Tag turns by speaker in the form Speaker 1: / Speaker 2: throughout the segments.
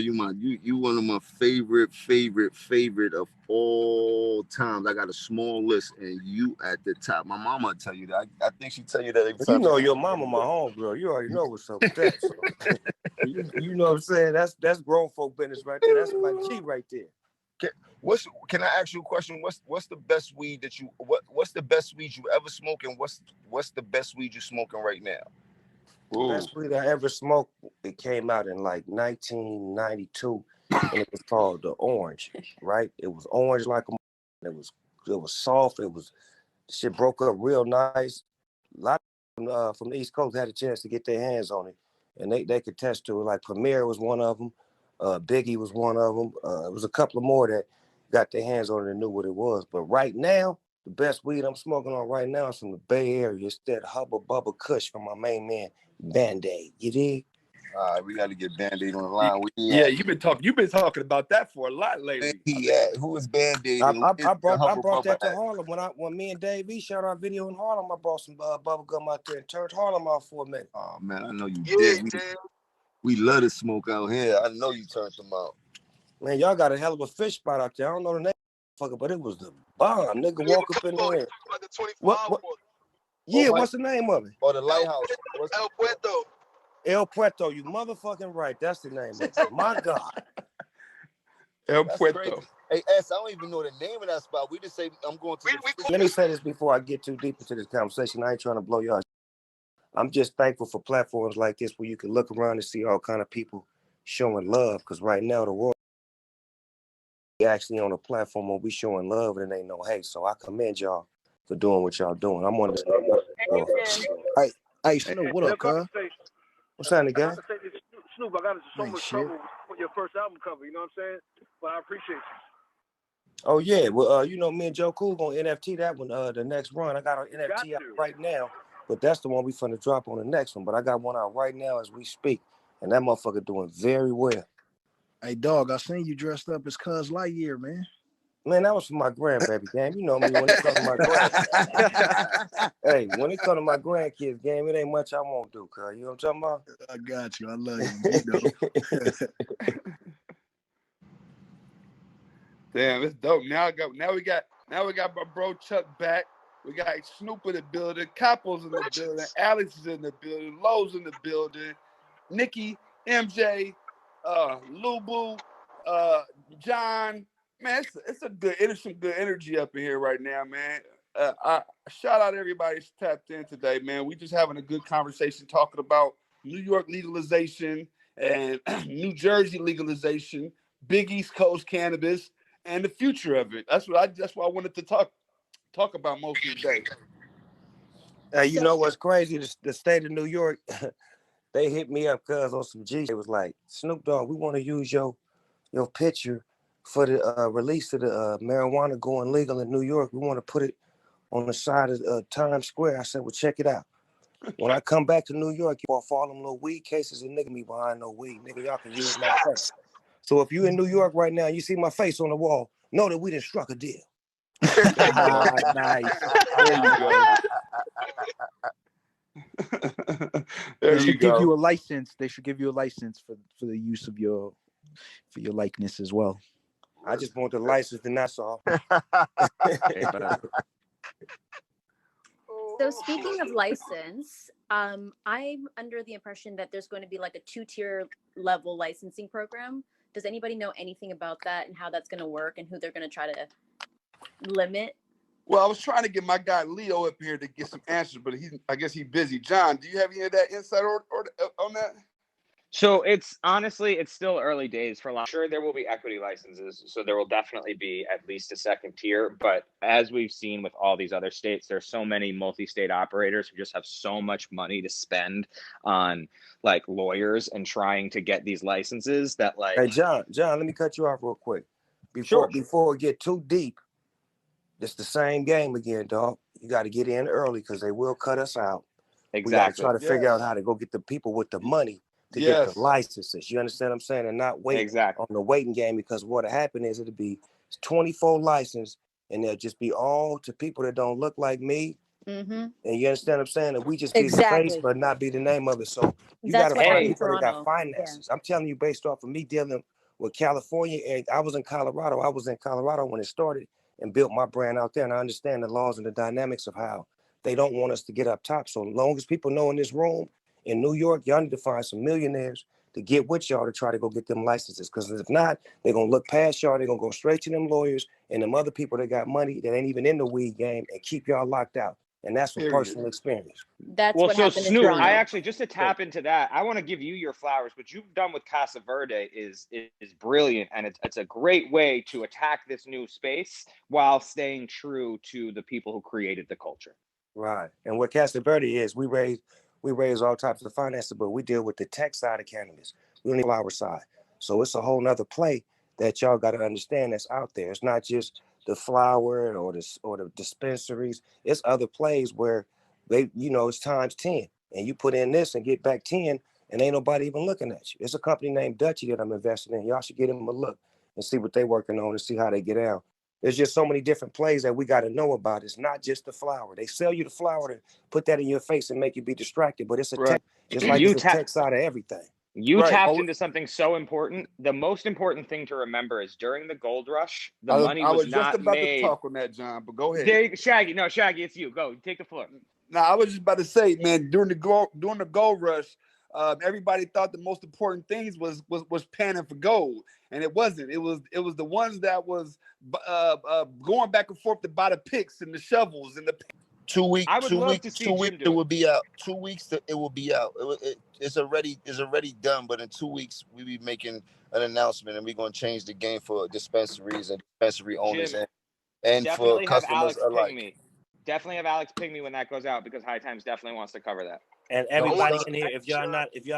Speaker 1: You one of my favorite of all times. I got a small list, and you at the top. My mama will tell you that. I think she tell you that every time.
Speaker 2: You know your mama, my homegirl. You already know what's up with that. So. you know what I'm saying? That's grown folk business right there. That's my G right there.
Speaker 1: Can I ask you a question? What's the best weed that what's the best weed you ever smoked, and what's the best weed you smoking right now?
Speaker 2: The best weed I ever smoked, it came out in like 1992, and it was called the Orange, right? It was orange like a. It was soft. Shit broke up real nice. A lot from the East Coast had a chance to get their hands on it, and they could test to it. Like Premier was one of them, Biggie was one of them. It was a couple of more that got their hands on it and knew what it was. But right now, the best weed I'm smoking on right now is from the Bay Area. It's that Hubba Bubba Kush from my main man Band-Aid. You dig?
Speaker 1: All right, we got to get Band-Aid on the line.
Speaker 3: You've been talking about that for a lot lately.
Speaker 1: Who is Band-Aid?
Speaker 2: I brought that to Harlem when me and Dave E shot our video in Harlem. I brought some bubble gum out there and turned Harlem out for a minute.
Speaker 1: Oh man, I know you did. We love to smoke out here. I know you turned them out.
Speaker 2: Man, y'all got a hell of a fish spot out there. I don't know the name, but it was the bomb. Nigga walk up in there. What? Yeah, what's the name of it?
Speaker 1: Or the lighthouse.
Speaker 4: El Puerto.
Speaker 2: El Puerto, you motherfucking right. That's the name of it. My God.
Speaker 3: El Puerto.
Speaker 1: Hey, S, I don't even know the name of that spot. We just say, I'm going to
Speaker 2: Let me say this before I get too deep into this conversation. I ain't trying to blow y'all. I'm just thankful for platforms like this where you can look around and see all kind of people showing love. Because right now, the world is actually on a platform where we showing love and it ain't no hate. So I commend y'all for doing what y'all doing. I'm on this.
Speaker 5: Hey, Snoop, what up, cuz?
Speaker 2: What's happening, guy?
Speaker 4: Snoop, I got so much trouble with your first album cover, you know what I'm saying? But I appreciate you.
Speaker 2: Oh, yeah. Well, you know, me and Joe Cool gonna NFT that one, the next run. I got an NFT out right now, but that's the one we finna drop on the next one. But I got one out right now as we speak, and that motherfucker doing very well.
Speaker 5: Hey, dog, I seen you dressed up as Cuz Lightyear, man.
Speaker 2: Man, that was for my grandbaby game. You know me when it comes to my grandkids. Hey, when it comes to my grandkids game, it ain't much I won't do, cuz. You know what I'm talking about?
Speaker 5: I got you. I love you. You know.
Speaker 3: Damn, it's dope. Now we got my bro Chuck back. We got Snoop in the building, Capo's in the building, Alex is in the building, Lowe's in the building, Nikki, MJ, Lubu, John. Man, it's some good energy up in here right now, man. I shout out everybody that's tapped in today, man. We just having a good conversation talking about New York legalization and New Jersey legalization, big East Coast cannabis, and the future of it. That's what I wanted to talk about most of the day.
Speaker 2: You know what's crazy? The state of New York, they hit me up cuz on some G. It was like, Snoop Dogg, we want to use your picture for the release of the marijuana going legal in New York. We want to put it on the side of Times Square. I said, well, check it out. When I come back to New York, you all fall them little weed cases and nigga me behind no weed. Nigga, y'all can use my face. So if you in New York right now, you see my face on the wall, know that we done struck a deal.
Speaker 5: Nice.
Speaker 3: There you go.
Speaker 5: They should give you a license. They should give you a license for the use of your likeness as well.
Speaker 2: I just want the license and that's all.
Speaker 6: So speaking of license, I'm under the impression that there's going to be like a 2-tier level licensing program. Does anybody know anything about that and how that's going to work and who they're going to try to limit?
Speaker 3: Well, I was trying to get my guy Leo up here to get some answers, but I guess he's busy. John, do you have any of that insight or on that?
Speaker 7: So it's still early days for a lot. Sure, there will be equity licenses, so there will definitely be at least a second tier. But as we've seen with all these other states, there's so many multi-state operators who just have so much money to spend on like lawyers and trying to get these licenses that like.
Speaker 2: Hey, John, let me cut you off real quick. Before we get too deep, it's the same game again, dog. You got to get in early because they will cut us out.
Speaker 7: Exactly.
Speaker 2: We got to try to figure out how to go get the people with the money to get the licenses. You understand what I'm saying? And not wait on the waiting game, because what'll happen is it'll be 24 licenses and they'll just be all to people that don't look like me
Speaker 6: Mm-hmm.
Speaker 2: And you understand what I'm saying? That we just be the face, but not be the name of it. So you got to find people that got finances. Yeah. I'm telling you, based off of me dealing with California, and I was in Colorado. I was in Colorado when it started and built my brand out there. And I understand the laws and the dynamics of how they don't want us to get up top. So as long as people know in this room in New York, y'all need to find some millionaires to get with y'all to try to go get them licenses. Because if not, they're going to look past y'all. They're going to go straight to them lawyers and them other people that got money that ain't even in the weed game and keep y'all locked out. And that's from personal experience.
Speaker 6: That's what happened in
Speaker 7: Snoop,
Speaker 6: Toronto.
Speaker 7: I actually, just to tap into that, I want to give you your flowers. What you've done with Casa Verde is brilliant, and it's a great way to attack this new space while staying true to the people who created the culture.
Speaker 2: Right. And what Casa Verde is, we raise all types of finances, but we deal with the tech side of cannabis. We don't need flower side. So it's a whole nother play that y'all got to understand that's out there. It's not just the flower or the dispensaries. It's other plays where they, it's times 10. And you put in this and get back 10, and ain't nobody even looking at you. It's a company named Dutchy that I'm investing in. Y'all should give them a look and see what they're working on and see how they get out. There's just so many different plays that we got to know about. It's not just the flower. They sell you the flower to put that in your face and make you be distracted, but it's a tech, just like it's a tech side of everything.
Speaker 7: You tapped into something so important. The most important thing to remember is during the gold rush, the money was not
Speaker 3: just about
Speaker 7: made.
Speaker 3: to talk on that, John, but go ahead.
Speaker 7: Shaggy, it's you. Go, take the floor.
Speaker 3: No, I was just about to say, man, during the gold rush, everybody thought the most important things was panning for gold, and it wasn't. It was the ones that was going back and forth to buy the picks and the shovels and the.
Speaker 1: 2 weeks.
Speaker 7: I would love to see
Speaker 1: 2
Speaker 7: Jim
Speaker 1: weeks.
Speaker 7: do
Speaker 1: It will be out. 2 weeks. It will be out. It's already done. But in 2 weeks, we be making an announcement, and we're gonna change the game for dispensaries and dispensary owners
Speaker 7: Jim,
Speaker 1: and for customers alike.
Speaker 7: Definitely have Alex ping me when that goes out, because High Times definitely wants to cover that.
Speaker 2: And everybody in here, if y'all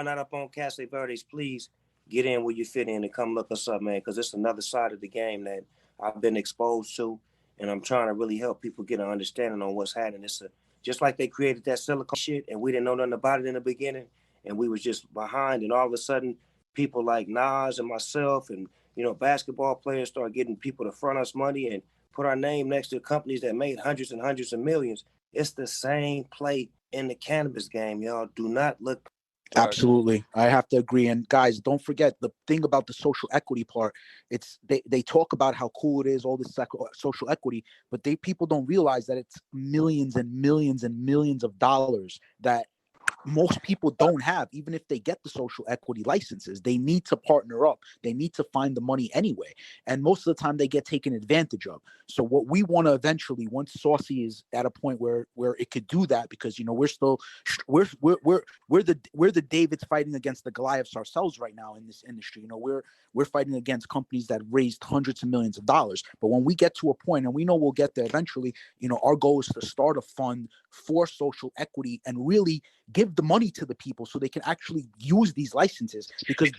Speaker 2: not up on Casa Verdes, please get in where you fit in and come look us up, man, because it's another side of the game that I've been exposed to, and I'm trying to really help people get an understanding on what's happening. It's just like they created that silicone shit, and we didn't know nothing about it in the beginning, and we was just behind, and all of a sudden, people like Nas and myself and basketball players start getting people to front us money and put our name next to companies that made hundreds and hundreds of millions. It's the same play in the cannabis game, y'all. Do not look.
Speaker 5: Absolutely. I have to agree. And guys, don't forget the thing about the social equity part. It's they talk about how cool it is, all this social equity, but people don't realize that it's millions and millions and millions of dollars that most people don't have. Even if they get the social equity licenses, they need to partner up. They need to find the money anyway. And most of the time they get taken advantage of. So what we want to eventually, once Saucy is at a point where it could do that, because we're still we're the Davids fighting against the Goliaths ourselves right now in this industry. We're fighting against companies that raised hundreds of millions of dollars. But when we get to a point, and we know we'll get there eventually, our goal is to start a fund for social equity and really give the money to the people so they can actually use these licenses, because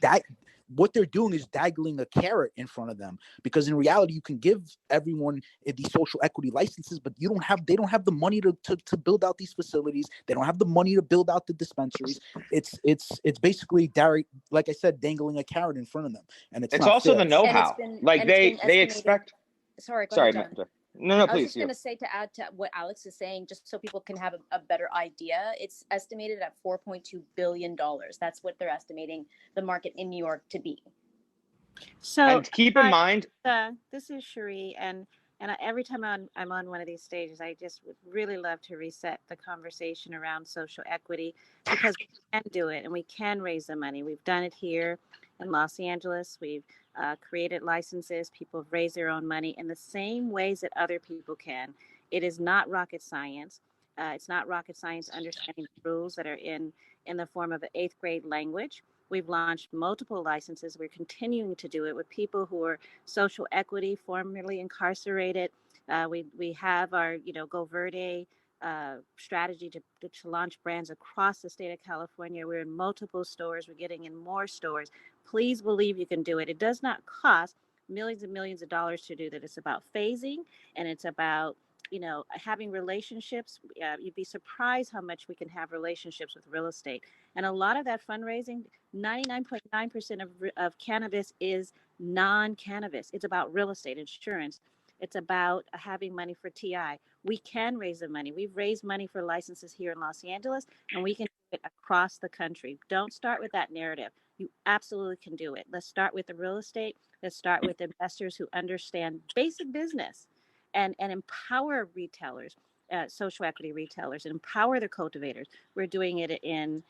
Speaker 5: what they're doing is dangling a carrot in front of them, because in reality you can give everyone these social equity licenses, but they don't have the money to build out these facilities. They don't have the money to build out the dispensaries. It's basically, like I said, dangling a carrot in front of them, and it's not
Speaker 7: also
Speaker 5: fair.
Speaker 7: the know-how. They expect.
Speaker 6: Sorry,
Speaker 7: John. No,
Speaker 6: I was
Speaker 7: please.
Speaker 6: just going to say, to add to what Alex is saying, just so people can have a better idea, it's estimated at $4.2 billion. That's what they're estimating the market in New York to be.
Speaker 8: So,
Speaker 7: and keep in mind,
Speaker 8: this is Cherie, and every time I'm on one of these stages, I just would really love to reset the conversation around social equity, because we can do it and we can raise the money. We've done it here in Los Angeles. We've created licenses. People have raised their own money in the same ways that other people can. It is not rocket science. It's not rocket science understanding the rules that are in the form of an 8th grade language. We've launched multiple licenses. We're continuing to do it with people who are social equity, formerly incarcerated. We have our Go Verde strategy to launch brands across the state of California. We're in multiple stores. We're getting in more stores. Please believe you can do it. It does not cost millions and millions of dollars to do that. It's about phasing, and it's about having relationships. You'd be surprised how much we can have relationships with real estate. And a lot of that fundraising, 99.9% of cannabis is non-cannabis. It's about real estate, insurance. It's about having money for TI. we can raise the money. We've raised money for licenses here in Los Angeles, and we can do it across the country. Don't start with that narrative. You absolutely can do it. Let's start with the real estate. Let's start with investors who understand basic business and empower retailers, social equity retailers, and empower the cultivators. We're doing it in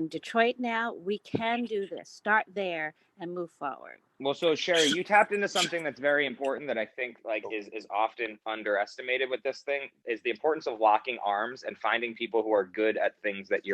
Speaker 8: Detroit now. We can do this. Start there and move forward.
Speaker 7: Well, so Sherry, you tapped into something that's very important that I think like is often underestimated with this thing, is the importance of locking arms and finding people who are good at things that you're